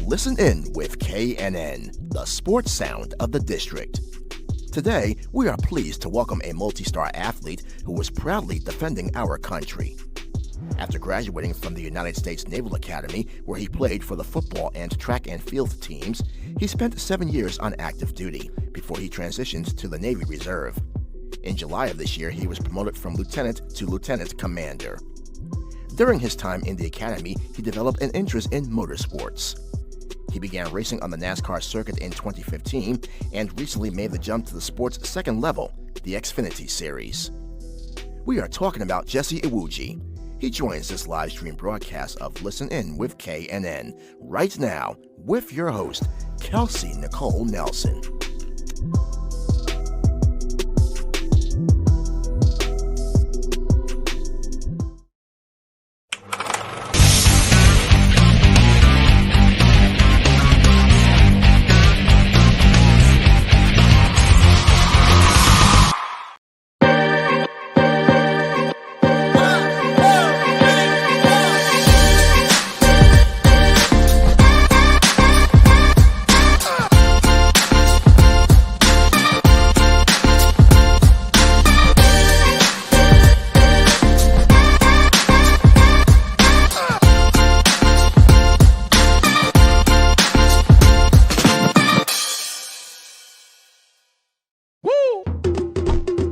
Listen In with KNN, the sports sound of the district. Today, we are pleased to welcome a multi-star athlete who is proudly defending our country. After graduating from the United States Naval Academy, where he played for the football and track and field teams, he spent 7 years on active duty before he transitioned to the Navy Reserve. In July of this year, he was promoted from lieutenant to lieutenant commander. During his time in the academy, he developed an interest in motorsports. He began racing on the NASCAR circuit in 2015 and recently made the jump to the sport's second level, the Xfinity Series. We are talking about Jesse Iwuji. He joins this live stream broadcast of Listen In with KNN right now with your host, Kelsey Nicole Nelson.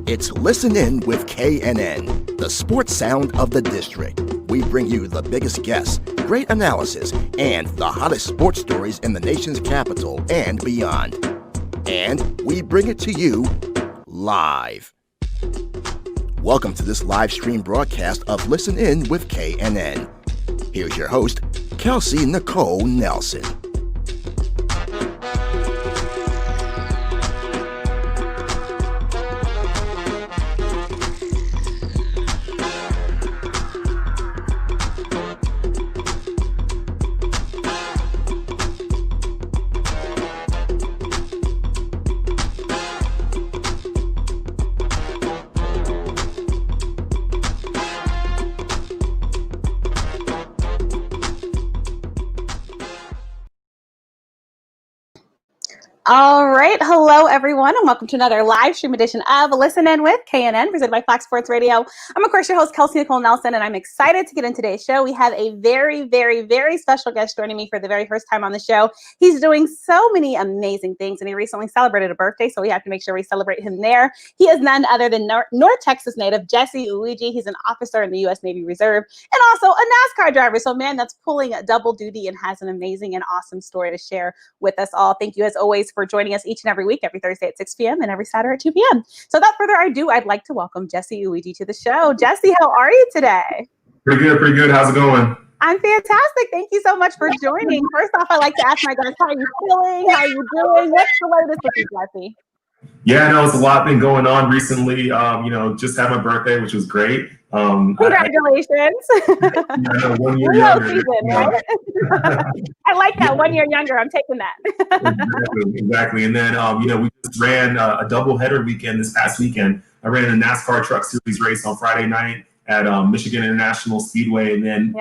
It's Listen In with KNN, the sports sound of the district. We bring you the biggest guests, great analysis, and the hottest sports stories in the nation's capital and beyond. And we bring it to you live. Welcome to this live stream broadcast of Listen In with KNN. Here's your host, Kelsey Nicole Nelson. All right. Hello, everyone, and welcome to another live stream edition of Listen In with KNN, presented by Fox Sports Radio. I'm, of course, your host, Kelsey Nicole Nelson, and I'm excited to get into today's show. We have a very, very, very special guest joining me for the very first time on the show. He's doing so many amazing things, and he recently celebrated a birthday, so we have to make sure we celebrate him there. He is none other than North Texas native Jesse Iwuji. He's an officer in the U.S. Navy Reserve and also a NASCAR driver. So, man, that's pulling double duty and has an amazing and awesome story to share with us all. Thank you, as always, for joining us each and every week, every Thursday at 6 p.m. and every Saturday at 2 p.m. So without further ado, I'd like to welcome Jesse Iwuji to the show. Jesse, how are you today? Pretty good. How's it going? I'm fantastic. Thank you so much for joining. First off, I like to ask my guests, how are you feeling? How are you doing? What's the latest with you, Jesse? Yeah, no, it's a lot been going on recently. Just had my birthday, which was great. Congratulations. 1 year younger. Season, right? I like that. 1 year younger. I'm taking that. Exactly. And then, we just ran a doubleheader weekend this past weekend. I ran a NASCAR Truck Series race on Friday night at Michigan International Speedway, and then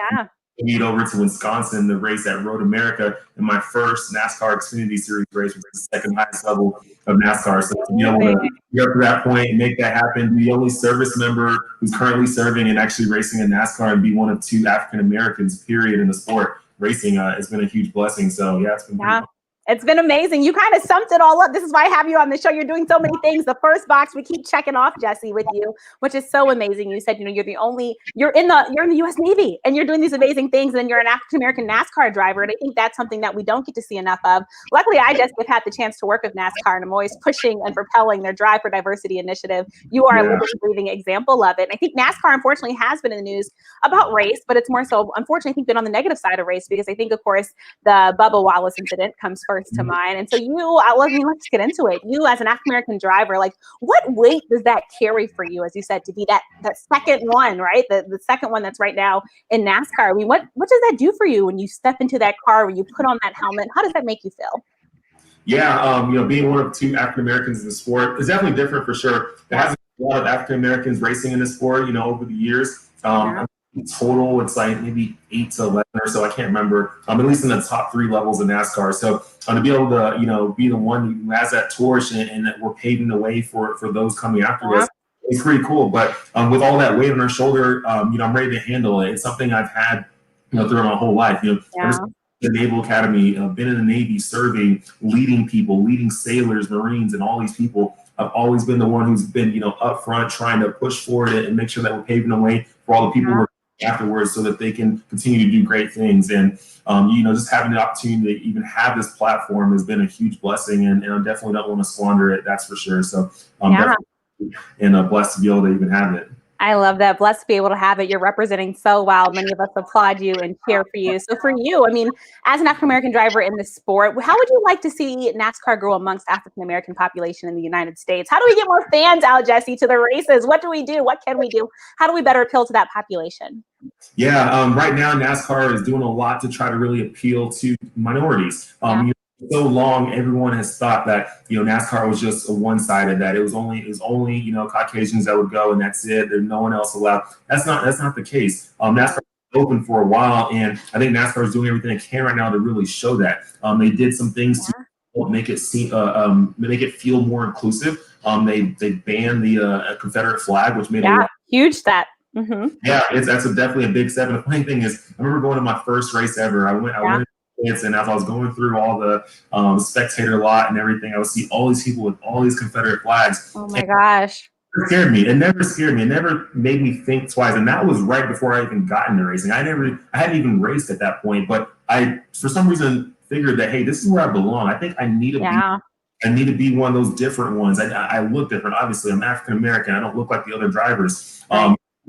made over to Wisconsin, the race at Road America, in my first NASCAR Xfinity Series race, which is the second highest level of NASCAR. So to be able to get up to that point and make that happen, be the only service member who's currently serving and actually racing in NASCAR, and be one of two African Americans, period, in the sport racing, it's been a huge blessing. So yeah, it's been pretty fun. It's been amazing. You kind of summed it all up. This is why I have you on the show. You're doing so many things. The first box we keep checking off, Jesse, with you, which is so amazing. You said, you're in the U.S. Navy and you're doing these amazing things, and you're an African American NASCAR driver. And I think that's something that we don't get to see enough of. Luckily, I just have had the chance to work with NASCAR, and I'm always pushing and propelling their Drive for Diversity initiative. You are a living, breathing example of it. And I think NASCAR, unfortunately, has been in the news about race, but it's more so, unfortunately, I think, been on the negative side of race, because I think, of course, the Bubba Wallace incident comes first to mind. And so let's get into it. You, as an African-American driver, like, what weight does that carry for you, as you said, to be that second one, right? The second one that's right now in NASCAR. I mean, what does that do for you when you step into that car, when you put on that helmet? How does that make you feel? Yeah, being one of two African-Americans in the sport is definitely different for sure. There hasn't been a lot of African-Americans racing in the sport, over the years. total, it's like maybe 8 to 11 or so. I can't remember. At least in the top 3 levels of NASCAR. So to be able to, be the one who has that torch and that we're paving the way for those coming after us, it's pretty cool. But with all that weight on our shoulder, I'm ready to handle it. It's something I've had, throughout my whole life. The Naval Academy, been in the Navy, serving, leading people, leading sailors, Marines, and all these people. I've always been the one who's been, up front, trying to push forward and make sure that we're paving the way for all the people who are afterwards, so that they can continue to do great things. And just having the opportunity to even have this platform has been a huge blessing, and I definitely don't want to squander it. That's for sure. So definitely, and blessed to be able to even have it. I love that. Blessed to be able to have it. You're representing so well. Many of us applaud you and cheer for you. So for you, as an African-American driver in the sport, how would you like to see NASCAR grow amongst African-American population in the United States? How do we get more fans out, Jesse, to the races? What do we do? What can we do? How do we better appeal to that population? Yeah, right now NASCAR is doing a lot to try to really appeal to minorities. So long, everyone has thought that NASCAR was just a one-sided, that it was only Caucasians that would go and that's it. There's no one else allowed. That's not the case. NASCAR was open for a while, and I think NASCAR is doing everything it can right now to really show that. They did some things to make it feel more inclusive. They banned the Confederate flag, which made it huge step. Mm-hmm. Yeah, that's definitely a big step. And the funny thing is, I remember going to my first race ever. I went and as I was going through all the spectator lot and everything, I would see all these people with all these Confederate flags. Oh my gosh. It scared me. It never scared me. It never made me think twice. And that was right before I even got into racing. I hadn't even raced at that point, but I, for some reason, figured that, hey, this is where I belong. I think I need to be one of those different ones. I look different. Obviously, I'm African American. I don't look like the other drivers.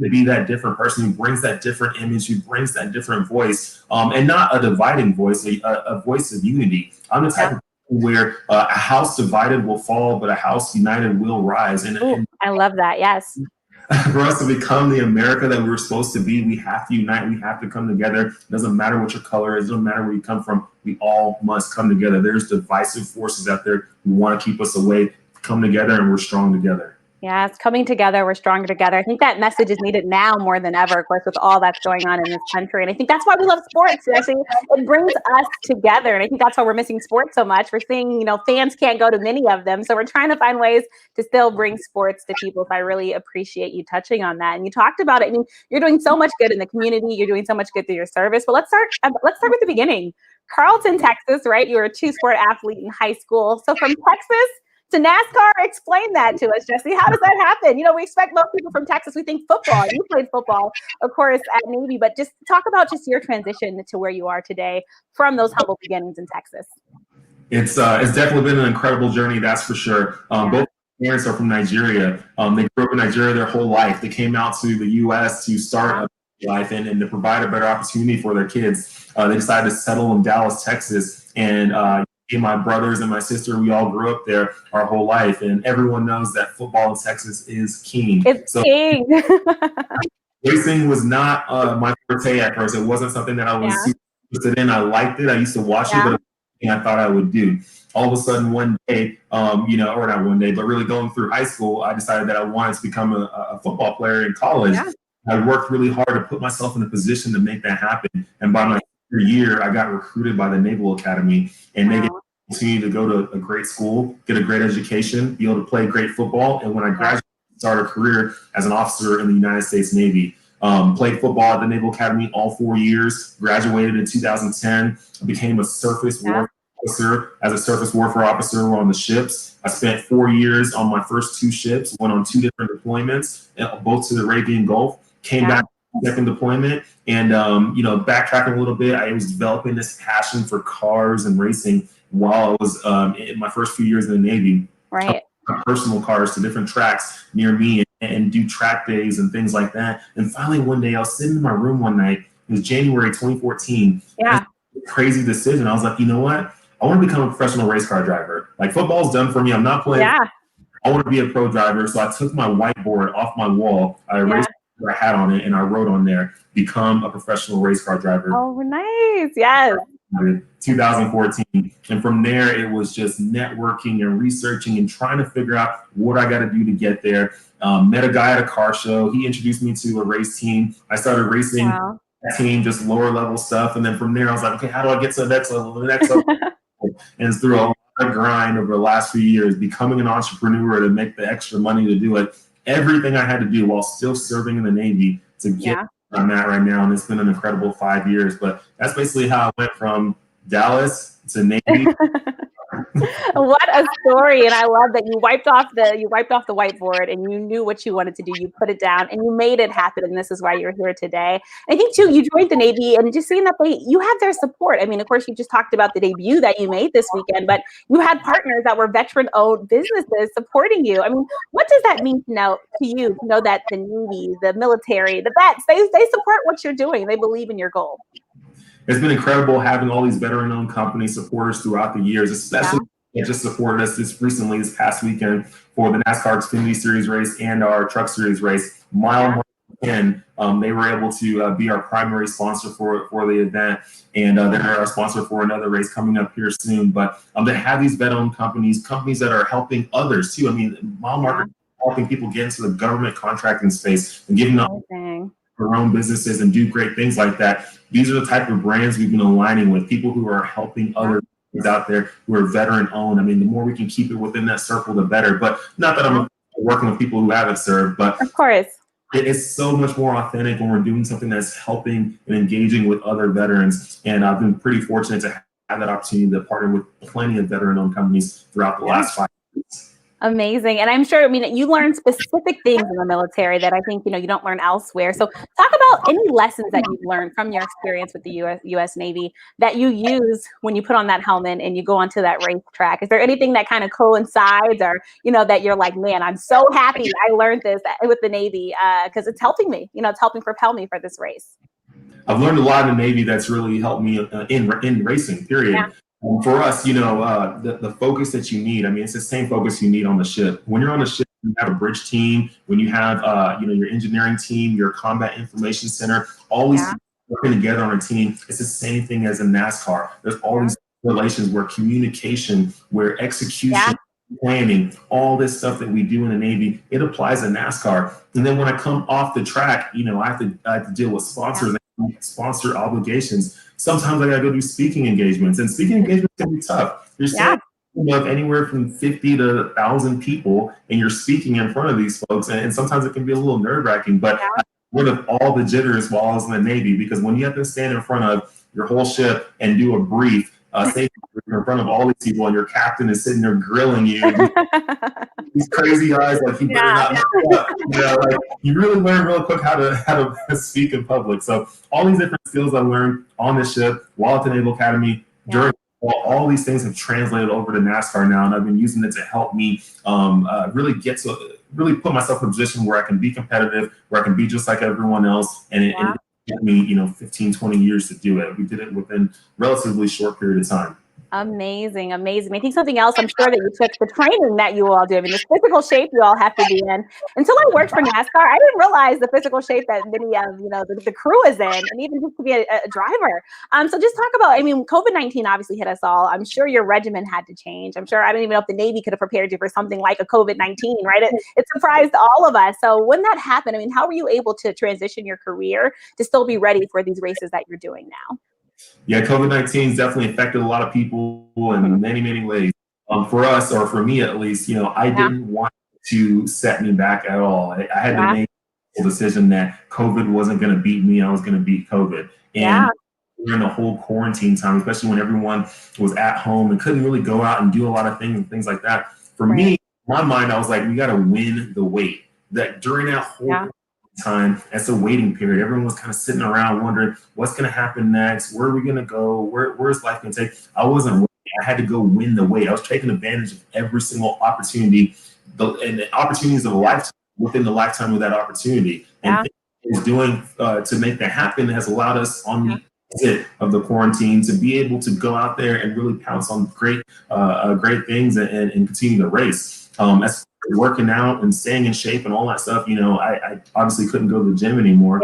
To be that different person who brings that different image, who brings that different voice, and not a dividing voice, a voice of unity. I'm the type of person where a house divided will fall, but a house united will rise. And I love that. Yes. For us to become the America that we're supposed to be, we have to unite. We have to come together. It doesn't matter what your color is. It doesn't matter where you come from. We all must come together. There's divisive forces out there who want to keep us away. Come together, and we're strong together. Yeah, it's coming together. We're stronger together. I think that message is needed now more than ever, of course, with all that's going on in this country. And I think that's why we love sports. Actually, it brings us together. And I think that's why we're missing sports so much. We're seeing, fans can't go to many of them. So we're trying to find ways to still bring sports to people. So I really appreciate you touching on that. And you talked about it. You're doing so much good in the community. You're doing so much good through your service. But let's start with the beginning. Carlton, Texas, right? You were a 2-sport athlete in high school. So from Texas to NASCAR, explain that to us, Jesse. How does that happen? We expect most people from Texas, we think football. You played football, of course, at Navy, but just talk about just your transition to where you are today from those humble beginnings in Texas. It's definitely been an incredible journey, that's for sure. Both parents are from Nigeria. They grew up in Nigeria their whole life. They came out to the U.S. to start a life and to provide a better opportunity for their kids. They decided to settle in Dallas, Texas, and my brothers and my sister, we all grew up there our whole life, and everyone knows that football in Texas is king. It's king. Racing was not my forte at first. It wasn't something that I was super interested in. I liked it. I used to watch it, but it was something I thought I would do. All of a sudden, one day, or not one day, but really going through high school, I decided that I wanted to become a football player in college. Yeah. I worked really hard to put myself in a position to make that happen, and by my year, I got recruited by the Naval Academy, and they continue to go to a great school, get a great education, be able to play great football. And when I graduated, started a career as an officer in the United States Navy. Played football at the Naval Academy all 4 years, graduated in 2010, became a surface warfare officer. As a surface warfare officer on the ships, I spent 4 years on my first 2 ships, went on 2 different deployments, both to the Arabian Gulf, came back second deployment, and backtracking a little bit, I was developing this passion for cars and racing while I was in my first few years in the Navy. Right. Personal cars to different tracks near me and do track days and things like that. And finally, one day I was sitting in my room one night. It was January 2014. Yeah. Crazy decision. I was like, you know what? I want to become a professional race car driver. Like, football's done for me. I'm not playing. Yeah. I want to be a pro driver. So I took my whiteboard off my wall. I erased I had on it, and I wrote on there, become a professional race car driver. Oh, nice. Yes. 2014. And from there, it was just networking and researching and trying to figure out what I got to do to get there. Met a guy at a car show. He introduced me to a race team. I started racing that team, just lower level stuff. And then from there, I was like, okay, how do I get to the next level, the next level? And it's through a lot of grind over the last few years, becoming an entrepreneur to make the extra money to do it. Everything I had to do while still serving in the Navy to get where I'm at right now. And it's been an incredible 5 years. But that's basically how I went from Dallas to Navy. What a story. And I love that you wiped off the whiteboard and you knew what you wanted to do. You put it down and you made it happen. And this is why you're here today. I think too, you joined the Navy and just seeing that you have their support. I mean, of course, you just talked about the debut that you made this weekend, but you had partners that were veteran-owned businesses supporting you. I mean, what does that mean to you to know that the Navy, the military, the vets, they support what you're doing. They believe in your goal. It's been incredible having all these veteran-owned company supporters throughout the years, especially that just supported us this past weekend for the NASCAR Xfinity Series race and our Truck Series race. Mile 110, they were able to be our primary sponsor for the event, and they're our sponsor for another race coming up here soon. But they have these veteran-owned companies that are helping others too. I mean, mile marker helping people get into the government contracting space and giving them their own businesses and do great things like that. These are the type of brands we've been aligning with, people who are helping other out there who are veteran owned. I mean, the more we can keep it within that circle, the better. But not that I'm working with people who haven't served, but of course, it is so much more authentic when we're doing something that's helping and engaging with other veterans. And I've been pretty fortunate to have that opportunity to partner with plenty of veteran owned companies throughout the last 5 years. Amazing. And I'm sure, I mean, you learn specific things in the military that I think, you don't learn elsewhere. So talk about any lessons that you've learned from your experience with the U.S. Navy that you use when you put on that helmet and you go onto that race track. Is there anything that kind of coincides or, that you're like, man, I'm so happy I learned this with the Navy because it's helping me, it's helping propel me for this race. I've learned a lot in the Navy that's really helped me in racing, period. Yeah. For us, the focus that you need, I mean, it's the same focus you need on the ship. When you're on the ship, you have a bridge team, when you have, your engineering team, your combat information center, all these working together on a team. It's the same thing as in NASCAR. There's all these relations where communication, where execution, planning, all this stuff that we do in the Navy, it applies in NASCAR. And then when I come off the track, I have to deal with sponsors and sponsor obligations. Sometimes I gotta go do speaking engagements, and speaking engagements can be tough. You're saying of anywhere from 50 to 1,000 people, and you're speaking in front of these folks, and sometimes it can be a little nerve-wracking. But I rid of all the jitters while I was in the Navy, because when you have to stand in front of your whole ship and do a brief, safety in front of all these people, and your captain is sitting there grilling you. These crazy eyes, like you better not mess up. Like you really learn real quick how to speak in public. So all these different skills I learned on the ship while at the Naval Academy during all these things have translated over to NASCAR now, and I've been using it to help me really put myself in a position where I can be competitive, where I can be just like everyone else, and it took me 15, 20 years to do it. We did it within a relatively short period of time. Amazing. I think something else I'm sure that you took the training that you all do. I mean, the physical shape you all have to be in. Until I worked for NASCAR, I didn't realize the physical shape that many of the crew is in, and even just to be a driver. So just talk about, COVID-19 obviously hit us all. I'm sure your regimen had to change. I'm sure, I don't even know if the Navy could have prepared you for something like a COVID-19, right? It surprised all of us. So when that happened, how were you able to transition your career to still be ready for these races that you're doing now? Yeah, COVID-19 has definitely affected a lot of people in many, many ways. For us, or for me at least, I didn't want to set me back at all. I had to make a decision that COVID wasn't going to beat me. I was going to beat COVID. And during the whole quarantine time, especially when everyone was at home and couldn't really go out and do a lot of things and things like that. For me, in my mind, I was like, we got to win the wait. That during that whole time, that's a waiting period. Everyone was kind of sitting around wondering what's going to happen next. Where are we going to go? Where's life going to take? I wasn't waiting. I had to go win the wait. I was taking advantage of every single opportunity, and the opportunities of a lifetime within the lifetime of that opportunity. And is doing to make that happen has allowed us on the exit of the quarantine to be able to go out there and really pounce on great things and continue to race. As working out and staying in shape and all that stuff, I obviously couldn't go to the gym anymore.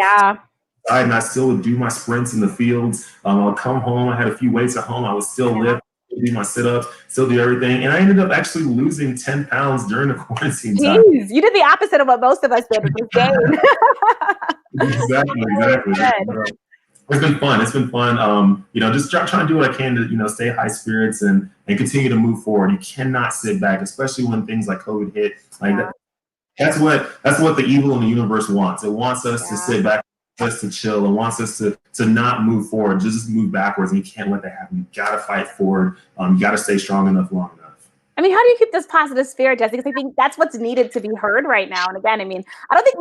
outside, and I still would do my sprints in the fields. I would come home. I had a few weights at home. I would still lift, do my sit-ups, still do everything. And I ended up actually losing 10 pounds during the quarantine time. Jeez, you did the opposite of what most of us did, which was gain. Exactly. It's been fun. It's been fun. Just trying to do what I can to, stay high spirits and continue to move forward. You cannot sit back, especially when things like COVID hit. Like that. That's what the evil in the universe wants. It wants us to sit back, us to chill. It wants us to not move forward, just move backwards. And you can't let that happen. You got to fight forward. You got to stay strong enough long enough. I mean, how do you keep this positive spirit, Jesse? Because I think that's what's needed to be heard right now. And again, I mean, I don't think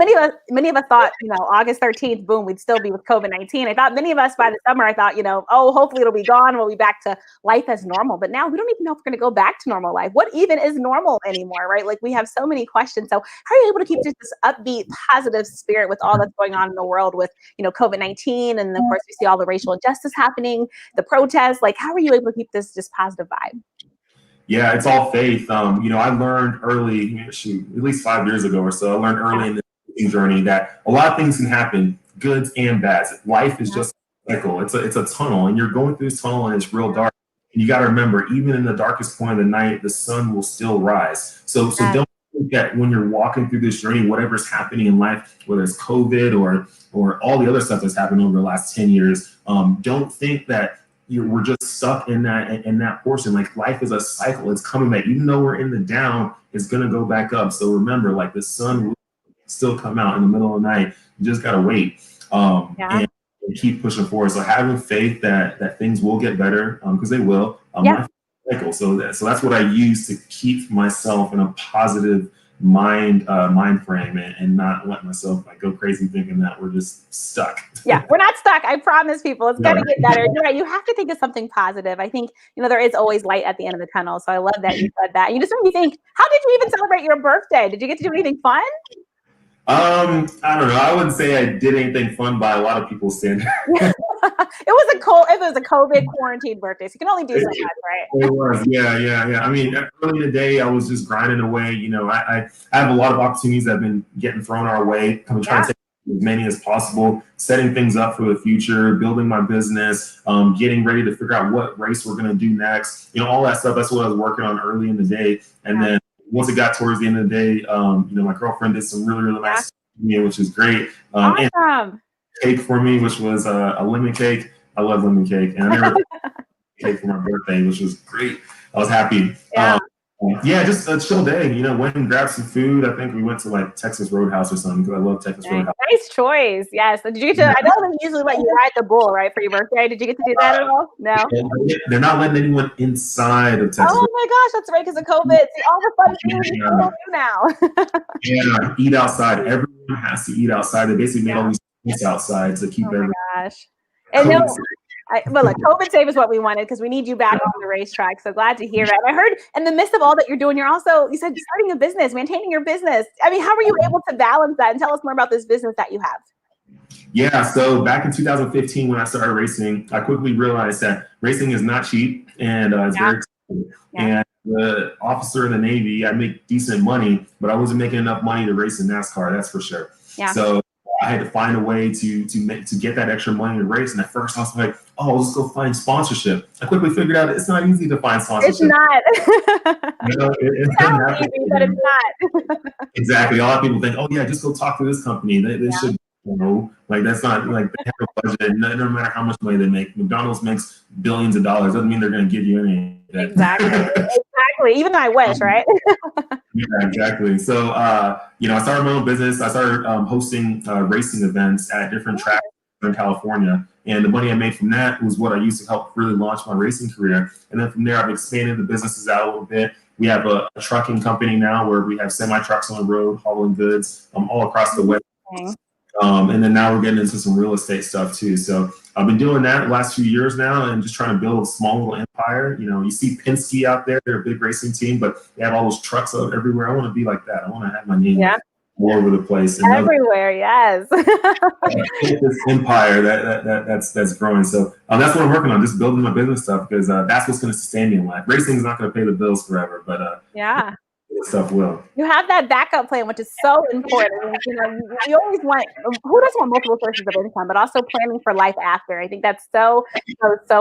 many of us thought, August 13th, boom, we'd still be with COVID-19. I thought many of us by the summer, I thought, hopefully it'll be gone. We'll be back to life as normal. But now we don't even know if we're going to go back to normal life. What even is normal anymore, right? Like we have so many questions. So how are you able to keep just this upbeat, positive spirit with all that's going on in the world with, COVID-19? And of course, we see all the racial injustice happening, the protests. Like, how are you able to keep this just positive vibe? Yeah, it's all faith. I learned early, at least 5 years ago or so, I learned early in the journey that a lot of things can happen, goods and bads. Life is just a cycle. It's a tunnel, and you're going through this tunnel, and it's real dark. And you got to remember, even in the darkest point of the night, the sun will still rise. So don't think that when you're walking through this journey, whatever's happening in life, whether it's COVID or all the other stuff that's happened over the last 10 years, don't think that we're just stuck in that portion. Like life is a cycle. It's coming back. Even though we're in the down, it's going to go back up. So remember, like the sun will still come out in the middle of the night. You just got to wait and keep pushing forward. So having faith that things will get better because they will. Cycle. So that's what I use to keep myself in a positive mind frame and not let myself go crazy thinking that we're just stuck. Yeah, we're not stuck. I promise people it's going to get better. You're right. You have to think of something positive. I think, there is always light at the end of the tunnel. So I love that you said that. And you just made me think, how did you even celebrate your birthday? Did you get to do anything fun? I don't know. I wouldn't say I did anything fun by a lot of people's standards. It was a COVID quarantine birthday, so you can only do so much, right? It was, yeah. I mean, early in the day, I was just grinding away. I have a lot of opportunities that have been getting thrown our way. I'm trying to take as many as possible, setting things up for the future, building my business, getting ready to figure out what race we're going to do next. All that stuff. That's what I was working on early in the day, and then once it got towards the end of the day, my girlfriend did some really, really nice stuff for me, which is great. Awesome. And cake for me, which was a lemon cake. I love lemon cake, and I never cake for my birthday, which was great. I was happy. Just a chill day. Went and grabbed some food. I think we went to Texas Roadhouse or something because I love Texas Roadhouse. Nice choice. Yes. Did you get to? I know they usually let you ride the bull, right, for your birthday. Did you get to do that at all? No. They're not letting anyone inside of Texas. Oh my gosh, that's right, because of COVID. See, all the fun things you can do now. Eat outside. Everyone has to eat outside. They basically made all these things outside to keep everyone. Oh my gosh. And look, COVID save is what we wanted because we need you back on the racetrack. So glad to hear that. I heard in the midst of all that you're doing, you said starting a business, maintaining your business. I mean, how were you able to balance that? And tell us more about this business that you have. Yeah, so back in 2015 when I started racing, I quickly realized that racing is not cheap and it's very expensive. And the officer in the Navy, I make decent money, but I wasn't making enough money to race in NASCAR, that's for sure. Yeah. So I had to find a way to get that extra money to race. And at first I was like, let's go find sponsorship. I quickly figured out it's not easy to find sponsorship. It's not. It sounds easy, but it's not. Exactly. A lot of people think, just go talk to this company. They should, that's not they have a budget. No matter how much money they make. McDonald's makes billions of dollars. Doesn't mean they're going to give you any. Exactly. Even though I wish, right? Yeah, exactly. So, I started my own business. I started hosting racing events at different tracks in California. And the money I made from that was what I used to help really launch my racing career. And then from there, I've expanded the businesses out a little bit. We have a trucking company now where we have semi-trucks on the road hauling goods all across the West. And then now we're getting into some real estate stuff too. So I've been doing that the last few years now and just trying to build a small little empire. You see Penske out there, they're a big racing team, but they have all those trucks out everywhere. I want to be like that. I want to have my name all over the place. And everywhere, yes. This empire that's growing. So that's what I'm working on, just building my business stuff because that's what's going to sustain me in life. Racing is not going to pay the bills forever, but stuff will. You have that backup plan, which is so important. You know, you always want, who doesn't want multiple sources of income, but also planning for life after. I think that's so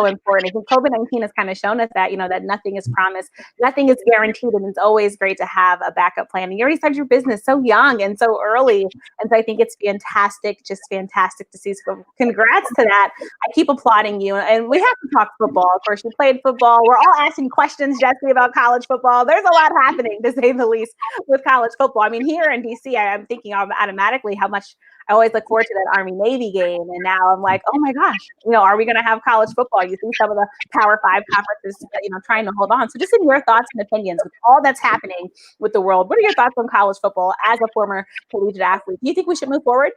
important. I think COVID-19 has kind of shown us that, you know, that nothing is promised, nothing is guaranteed, and it's always great to have a backup plan. And you already started your business so young and so early. And so I think it's fantastic, just fantastic to see. So congrats to that. I keep applauding you. And we have to talk football. Of course, you played football. We're all asking questions, Jesse, about college football. There's a lot happening, to say the least, with college football. I mean, here in DC, I'm thinking automatically how much I always look forward to that Army-Navy game. And now I'm like, oh my gosh, you know, are we going to have college football? You see some of the Power 5 conferences, you know, trying to hold on. So just in your thoughts and opinions with all that's happening with the world, what are your thoughts on college football as a former collegiate athlete? Do you think we should move forward?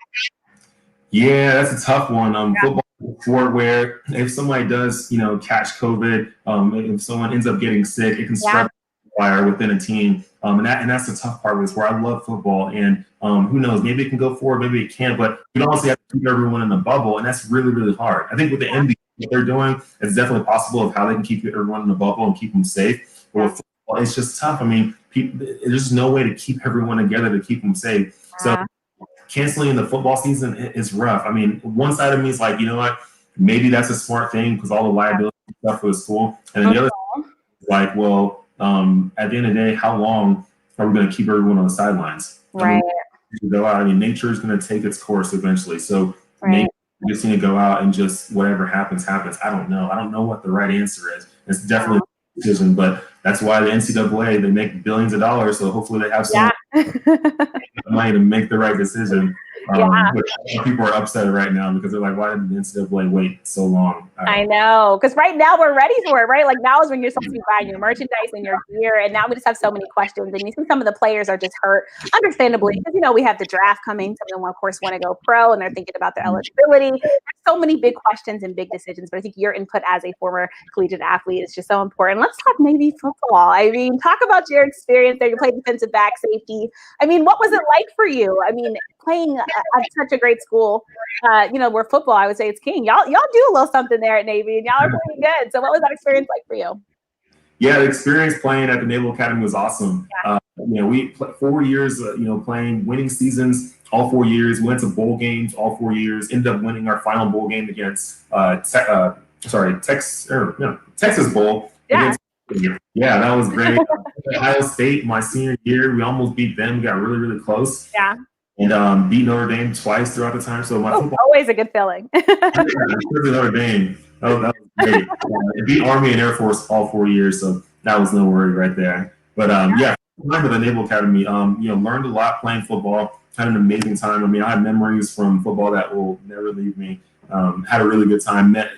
Yeah, that's a tough one. Football is a sport where if somebody does, you know, catch COVID, if someone ends up getting sick, it can spread fire within a team. And that's the tough part, is where I love football, and who knows, maybe it can go forward, maybe it can't, but you also have to keep everyone in the bubble, and that's really, really hard. I think with the NBA, what they're doing, it's definitely possible of how they can keep everyone in the bubble and keep them safe. But with football, it's just tough. I mean, there's no way to keep everyone together to keep them safe. So canceling the football season is rough. I mean, one side of me is like, you know what, maybe that's a smart thing because all the liability stuff for the school, and then the other side is like, well, at the end of the day, how long are we going to keep everyone on the sidelines? Right. Go out. I mean, nature is going to take its course eventually. So maybe we just need to go out and just whatever happens, happens. I don't know. I don't know what the right answer is. It's definitely a decision, but that's why the NCAA, they make billions of dollars. So hopefully they have some money to make the right decision. But people are upset right now because they're like, why did the NCAA wait so long? I know, because right now we're ready for it, right? Like now is when you're supposed to be buying your merchandise and your gear, and now we just have so many questions. And you see some of the players are just hurt, understandably, because, you know, we have the draft coming. Some of them, of course, want to go pro, and they're thinking about their eligibility. There's so many big questions and big decisions, but I think your input as a former collegiate athlete is just so important. Let's talk Navy football. I mean, talk about your experience there. You played defensive back, safety. I mean, what was it like for you? I mean, playing at such a great school, you know, where football, I would say, it's king. Y'all do a little something there at Navy, and y'all are pretty good. So what was that experience like for you? Yeah, the experience playing at the Naval Academy was awesome. You know, we played 4 years, you know, playing winning seasons all 4 years. We went to bowl games all 4 years, ended up winning our final bowl game against Texas Bowl. Yeah. Yeah, that was great. Ohio State, my senior year, we almost beat them. We got really, really close. Yeah. And beat Notre Dame twice throughout the time. So my football, always a good feeling. Notre Dame. That was great. It beat Army and Air Force all 4 years, so that was no worry right there. But yeah, remember the Naval Academy. You know, learned a lot playing football. Had an amazing time. I mean, I have memories from football that will never leave me. Had a really good time. Met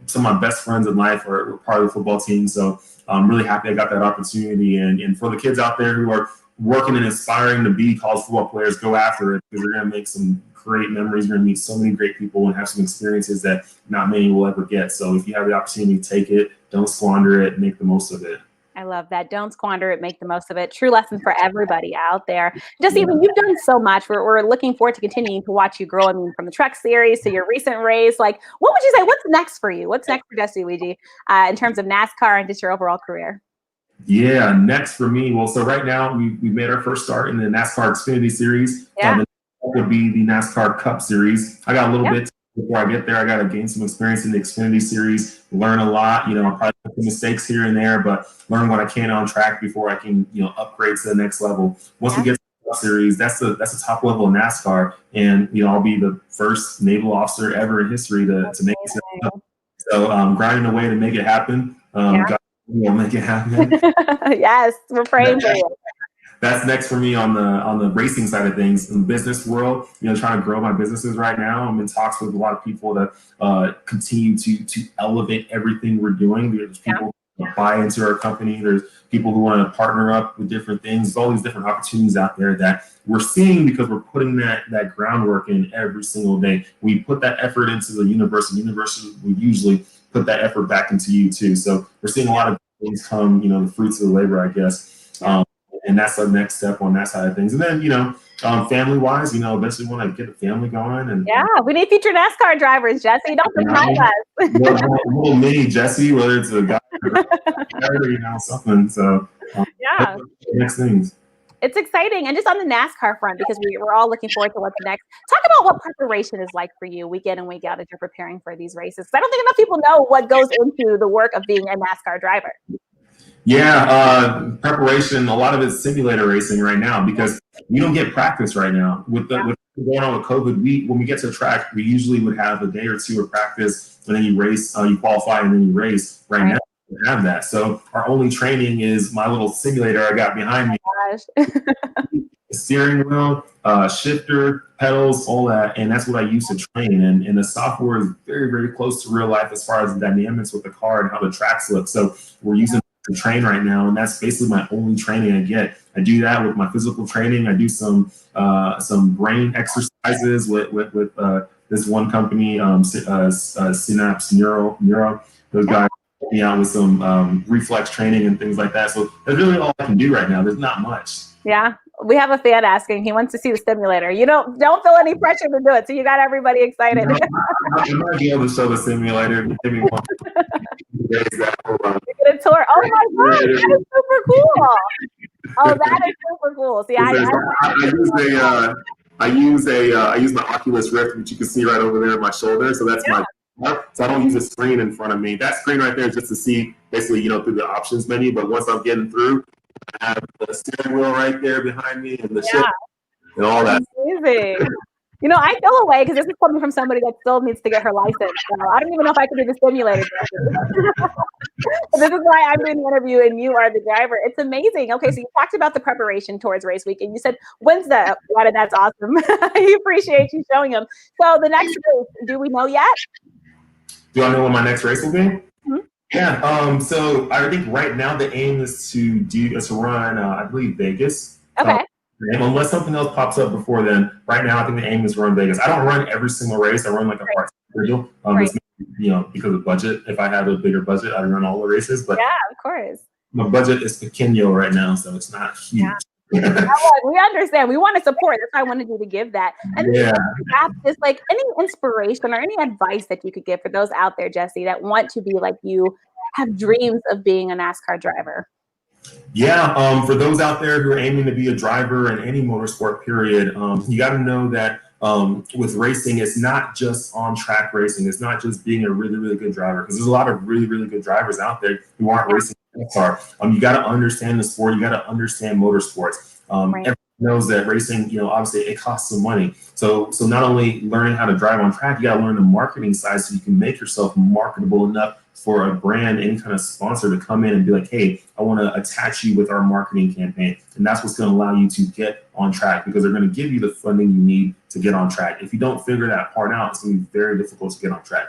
some of my best friends in life were part of the football team. So I'm really happy I got that opportunity. And for the kids out there who are working and aspiring to be college football players, go after it, because you're going to make some great memories. You're going to meet so many great people and have some experiences that not many will ever get. So if you have the opportunity, take it. Don't squander it. Make the most of it. I love that. Don't squander it. Make the most of it. True lesson for everybody out there. Just even, you've done so much. We're looking forward to continuing to watch you grow. I mean, from the Truck Series to your recent race. Like, what would you say? What's next for you? What's next for Jesse Iwuji in terms of NASCAR and just your overall career? Yeah, next for me. Well, so right now we made our first start in the NASCAR Xfinity Series. Yeah. That would be the NASCAR Cup Series. I got a little bit before I get there. I got to gain some experience in the Xfinity Series, learn a lot. You know, probably make some mistakes here and there, but learn what I can on track before I can, you know, upgrade to the next level. Once we get to the Cup Series, that's the top level of NASCAR, and you know, I'll be the first naval officer ever in history to make it. So grinding away to make it happen. We'll make it happen. Yes, we're praying for you. That's next for me on the racing side of things. In the business world, you know, trying to grow my businesses right now. I'm in talks with a lot of people to continue to elevate everything we're doing. There's people who buy into our company. There's people who want to partner up with different things. There's all these different opportunities out there that we're seeing because we're putting that groundwork in every single day. We put that effort into the universe, and university we usually put that effort back into you too. So we're seeing a lot of things come, you know, the fruits of the labor, I guess. And that's the next step on that side of things. And then, you know, family-wise, you know, eventually want to get a family going. And we need future NASCAR drivers, Jesse. Don't surprise us. Little mini Jesse, whether it's a guy or you know, something. So next things. It's exciting. And just on the NASCAR front, because we're all looking forward to what's next. Talk about what preparation is like for you week in and week out as you're preparing for these races. I don't think enough people know what goes into the work of being a NASCAR driver. Yeah, preparation, a lot of it's simulator racing right now because we don't get practice right now. With going on with COVID, when we get to the track, we usually would have a day or two of practice, and then you race, you qualify, and then you race. Right now, we don't have that. So our only training is my little simulator I got behind me. Steering wheel, shifter, pedals, all that, and that's what I use to train. And the software is very, very close to real life as far as the dynamics with the car and how the tracks look. So we're using to train right now, and that's basically my only training I get. I do that with my physical training. I do some brain exercises with this one company, Synapse Neuro. Those guys help me out with some reflex training and things like that. So that's really all I can do right now. There's not much. Yeah, we have a fan asking. He wants to see the simulator. You don't feel any pressure to do it, so you got everybody excited. No, I might be able to show the simulator. Give me one. You get a tour. Oh my God, that is super cool. Oh, that is super cool. See, I use my Oculus Rift, which you can see right over there on my shoulder. So that's so I don't use a screen in front of me. That screen right there is just to see basically, through the options menu. But once I'm getting through, I have the steering wheel right there behind me and the ship and all that. Amazing. I feel away because this is coming from somebody that still needs to get her license. So I don't even know if I could do the simulator. This is why I'm doing the interview and you are the driver. It's amazing. Okay, so you talked about the preparation towards race week, and you said Wednesday. Wow, that's awesome. I appreciate you showing them. So the next race, do we know yet? Do I know when my next race will be? Mm-hmm. Yeah. So I think right now the aim is to run, I believe, Vegas. Okay. And unless something else pops up before then, right now I think the aim is to run Vegas. I don't run every single race. I run like a part schedule. Because of budget. If I had a bigger budget, I'd run all the races. But yeah, of course. My budget is pequeño right now, so it's not huge. Yeah. We understand. We want to support. That's why I wanted you to give that. And just like any inspiration or any advice that you could give for those out there, Jesse, that want to be like you, have dreams of being a NASCAR driver. Yeah, for those out there who are aiming to be a driver in any motorsport period, you got to know that with racing, it's not just on track racing. It's not just being a really, really good driver, because there's a lot of really, really good drivers out there who aren't racing NASCAR. You got to understand the sport. You got to understand motorsports. Everyone knows that racing, obviously it costs some money. So not only learning how to drive on track, you got to learn the marketing side so you can make yourself marketable enough for a brand, any kind of sponsor to come in and be like, hey, I want to attach you with our marketing campaign. And that's what's going to allow you to get on track, because they're going to give you the funding you need to get on track. If you don't figure that part out, it's going to be very difficult to get on track.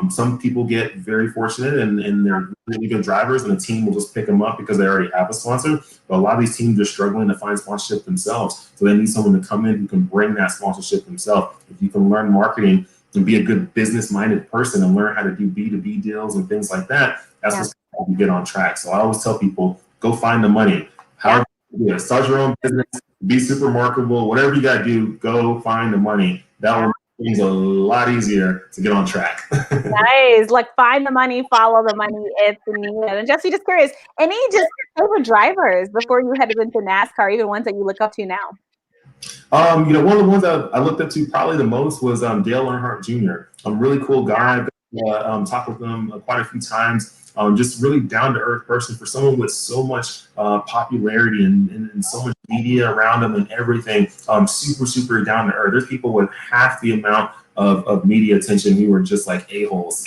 Some people get very fortunate and they're really good drivers, and the team will just pick them up because they already have a sponsor. But a lot of these teams are struggling to find sponsorship themselves. So they need someone to come in who can bring that sponsorship themselves. If you can learn marketing and be a good business-minded person and learn how to do B2B deals and things like that, that's what's going to help you get on track. So I always tell people, go find the money. However, start your own business, be super marketable, whatever you got to do, go find the money. That will make things a lot easier to get on track. Nice. Like, find the money, follow the money if needed. And Jesse, just curious, any just favorite drivers before you headed into NASCAR, even ones that you look up to now? One of the ones that I looked up to probably the most was Dale Earnhardt Jr. A really cool guy. Talked with him quite a few times. Just really down-to-earth person for someone with so much popularity and so much media around him and everything. Super, super down-to-earth. There's people with half the amount of media attention who are just like a-holes.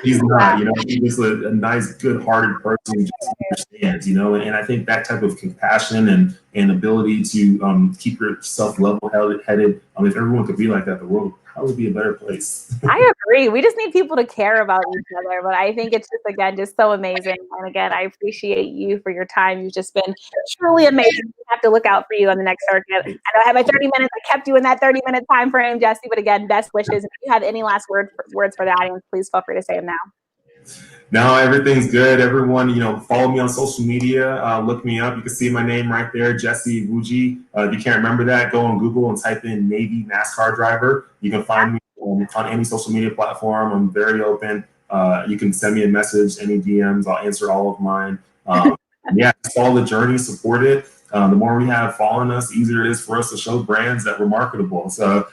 He's not, he's just a nice, good-hearted person who just understands, and I think that type of compassion and ability to keep yourself level-headed, if everyone could be like that, the world would probably be a better place. I agree. We just need people to care about each other, but I think it's just, again, just so amazing. And again, I appreciate you for your time. You've just been truly amazing. We have to look out for you on the next circuit. I know I had my 30 minutes. I kept you in that 30-minute time frame, Jesse, but again, best wishes. If you have any last words for the audience, please feel free to say them now. No, everything's good. Everyone, follow me on social media. Look me up. You can see my name right there, Jesse Iwuji. If you can't remember that, go on Google and type in Navy NASCAR driver. You can find me on any social media platform. I'm very open. You can send me a message, any DMs. I'll answer all of mine. Yeah, follow the journey, support it. The more we have following us, the easier it is for us to show brands that we're marketable. So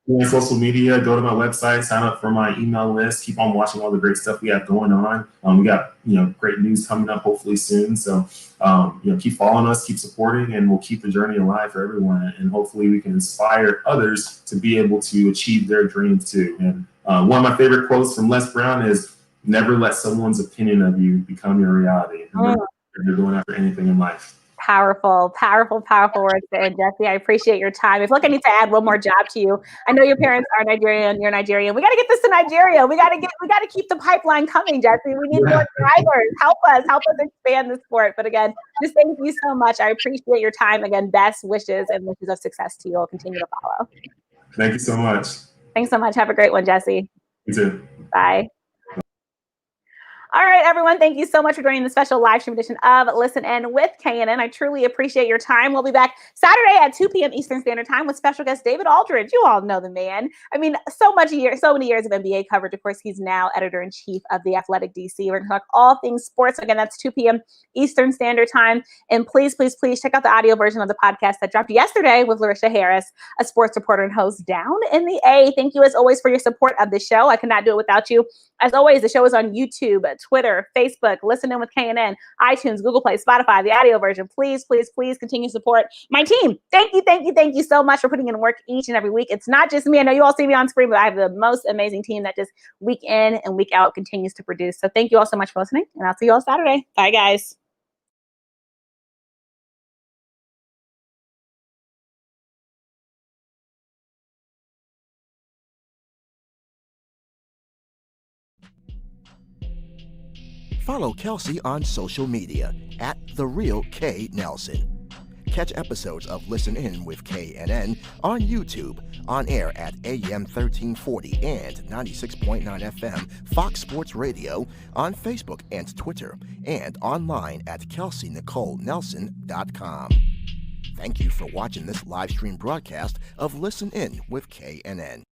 on social media, go to my website, sign up for my email list, keep on watching all the great stuff we have going on. We got, great news coming up hopefully soon. So, keep following us, keep supporting, and we'll keep the journey alive for everyone. And hopefully we can inspire others to be able to achieve their dreams too. And one of my favorite quotes from Les Brown is, never let someone's opinion of you become your reality. And you're going after anything in life. Powerful, powerful, powerful words there, Jesse. I appreciate your time. I feel like I need to add one more job to you. I know your parents are Nigerian, you're Nigerian. We got to get this to Nigeria. We got to keep the pipeline coming, Jesse. We need more drivers. Help us expand the sport. But again, just thank you so much. I appreciate your time. Again, best wishes and wishes of success to you. I'll continue to follow. Thank you so much. Thanks so much. Have a great one, Jesse. You too. Bye. All right, everyone. Thank you so much for joining the special live stream edition of Listen In with KNN. I truly appreciate your time. We'll be back Saturday at 2 p.m. Eastern Standard Time with special guest David Aldridge. You all know the man. I mean, so many years of NBA coverage. Of course, he's now editor-in-chief of The Athletic DC. We're going to talk all things sports. Again, that's 2 p.m. Eastern Standard Time. And please, please, please check out the audio version of the podcast that dropped yesterday with Larissa Harris, a sports reporter and host down in the A. Thank you, as always, for your support of the show. I could not do it without you. As always, the show is on YouTube, Twitter, Facebook, Listen In with KNN, iTunes, Google Play, Spotify, the audio version. Please, please, please continue to support my team. Thank you so much for putting in work each and every week. It's not just me. I know you all see me on screen, but I have the most amazing team that just week in and week out continues to produce. So thank you all so much for listening, and I'll see you all Saturday. Bye, guys. Follow Kelsey on social media at The Real K Nelson. Catch episodes of Listen In with KNN on YouTube, on air at AM 1340 and 96.9 FM Fox Sports Radio, on Facebook and Twitter, and online at KelseyNicoleNelson.com. Thank you for watching this live stream broadcast of Listen In with KNN.